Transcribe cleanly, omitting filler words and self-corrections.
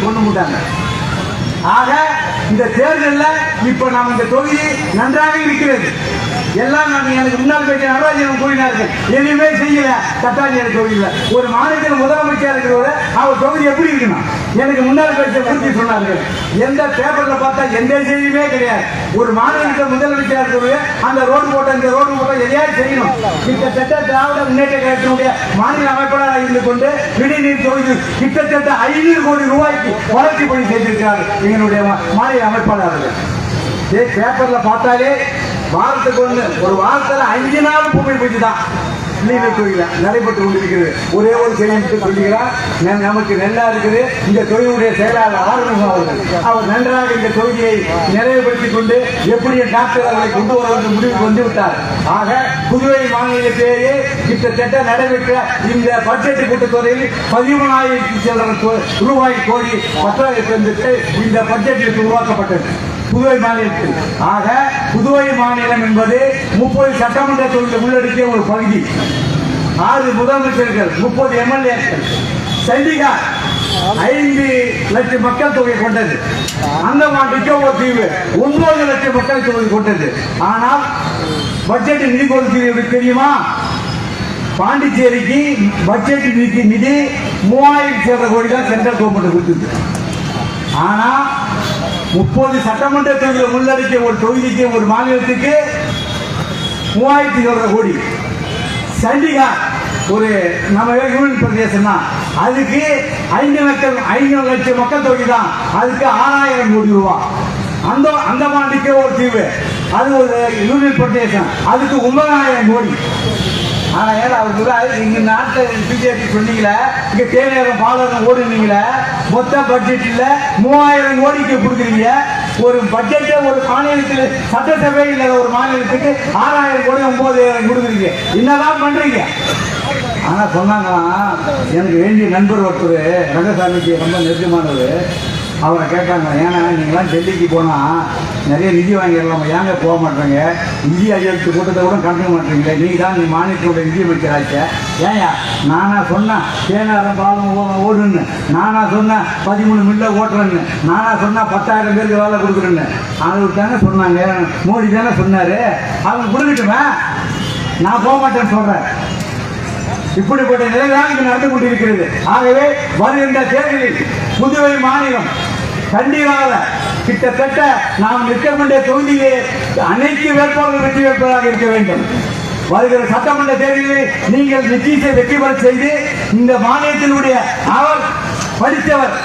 கொண்டு விட்டாங்க. ஆக இந்த தேர்தலில் இப்ப நாம் இந்த தொகுதி நன்றாக இருக்கிறது. எல்லாம் எனக்கு முன்னாள் பேசிய நடராஜன் கூறினார்கள், எதுவுமே செய்யல தட்டாஞ்சாரி தொகுதியில். ஒரு மாநிலத்தில் முதலமைச்சர் இருக்கிறவரை அவர் தொகுதி எப்படி இருக்கணும் எனக்கு முன்னாள் பேசிய குறித்து சொன்னார்கள். எந்த பேப்பர்ல பார்த்தா எந்த செய்தியுமே கிடையாது. ஒரு மாநிலத்தில் முதலமைச்சர் இருக்கிறவரை அந்த ரோடு போட்ட இந்த ரோடு போட்ட எதையாவது செய்யணும். கிட்டத்தட்ட திராவிட முன்னேற்ற கழகத்தினுடைய மாநில அமைப்பாளராக இருந்து கொண்டு விடிநீர் தொகுதி கிட்டத்தட்ட 500 கோடி ரூபாய்க்கு வளர்ச்சி பணி செய்திருக்கிறார்கள் எங்களுடைய மாநில அமைப்பாளர்கள். பேப்பர்ல பார்த்தாலே வாரத்துக்கு ஒண்ணு, ஒரு வாரத்தில் 5 நாள் பூமி பூஜை தான் நடைபெற்று கொண்டிருக்கிறது. ஒரே ஒரு செய்தி சொல்லுகிறார், நமக்கு நல்லா இருக்குது. இந்த தொகுதியுடைய செயலாளர் ஆறுமுகம் அவர்கள், அவர் நன்றாக இந்த தொகுதியை நிறைவுபடுத்திக் கொண்டு எப்படி டாக்டர் அவர்களை கொண்டு வருவது முடிவுக்கு வந்துவிட்டார். ஆக புதுவை மாநிலத்திலேயே கிட்டத்தட்ட நடைபெற்ற இந்த பட்ஜெட் கூட்டத்தொடரில் 13,000 ரூபாய் கோடி பற்றாக்குறை இந்த பட்ஜெட்டிற்கு உருவாக்கப்பட்டது புதுவை மாநிலத்தில். ஆக புதுவை மாநிலம் என்பது 30 சட்டமன்ற தொகுதியை உள்ளடக்கிய ஒரு பகுதி. 6 முதலமைச்சர்கள், 30 எம்எல்ஏக்கள். சண்டிகார் 5 லட்சம் மக்கள் தொகை கொண்டது. அந்தமான் நிக்கோபார் தீவு 9 லட்சம் மக்கள் தொகை கொண்டது. ஆனால் பட்ஜெட் நிதி ஒதுக்கீடு தெரியுமா? பாண்டிச்சேரிக்கு பட்ஜெட் நிதி 3000 கோடி தான் சென்ட்ரல் கவர்மெண்ட் கொடுத்தது. ஆனா 30 சட்டமன்ற தொகுதியை உள்ளடக்கிய ஒரு தொகுதிக்கு, ஒரு மாநிலத்துக்கு 3000 கோடி. சண்டிகார் ஒரு நம்ம யூனியன் பிரதேசம் தான், அதுக்கு 5 லட்சம் மக்கள் தொகை தான், அதுக்கு 6000 கோடி ரூபாய். அந்தமான் நிக்கோபார் தீவு அது ஒரு யூனியன் பிரதேசம், அதுக்கு 9,000 கோடி. ஆனா ஏன்னா அவர் இங்க நாட்டில் பிஜேபி சொன்னீங்களே, இங்க தேவையான பாலகம் ஓடுனீங்களே, மொத்த பட்ஜெட்ல 3000 கோடிக்கு கொடுக்குறீங்க. ஒரு பட்ஜெட்டை ஒரு மாநிலத்தில் சட்டசபை இல்ல ஒரு மாநிலத்துக்கு 6000 கோடி 9,000 கொடுக்குறீங்க. என்னதான் பண்றீங்க? ஆனா சொன்னாங்களாம், எனக்கு வேண்டிய நண்பர் ஒருத்தர் ரங்கசாமிக்கு ரொம்ப நெருக்கமானவர், அவரை கேட்டாங்க, ஏன்னா நீங்களாம் டெல்லிக்கு போனா நிறைய நிதி வாங்கிடலாம், ஏங்க போக மாட்டேங்க, நிதி ஆயோகத்து கூட்டத்தை கூட கண்டுக்க மாட்டீங்களே, நீங்க தான் நீ மாநிலத்தோட நிதியமைச்சராச்ச, ஏயா நானா சொன்னேன் தேனாரம் பாலம் ஓடுன்னு, நானா சொன்னேன் 13 மில்ல ஓட்டுறேன்னு, நானா சொன்னா 10,000 பேருக்கு வேலை கொடுக்குறேன்னு. அவர் தானே சொன்னாங்க, மோடி தானே சொன்னாரு, அவங்க கொடுக்கட்டுமே, நான் போக மாட்டேன்னு சொல்றேன். இப்படிப்பட்ட நிலைதான் இங்கு நடந்து கொண்டிருக்கிறது. ஆகவே வருகின்ற தேர்தலில் புதுவை மாநிலம் கண்டிப்பாக கிட்டத்தட்ட நாம் நிற்க வேண்டிய தொகுதியிலே அனைத்து வேட்பாளர்கள் வெற்றி வேட்பாளராக இருக்க வேண்டும். வருகிற சட்டமன்ற தேர்தலில் நீங்கள் நிச்சயத்தை வெற்றி பெற செய்து இந்த மாநிலத்தினுடைய அவர் படித்தவர்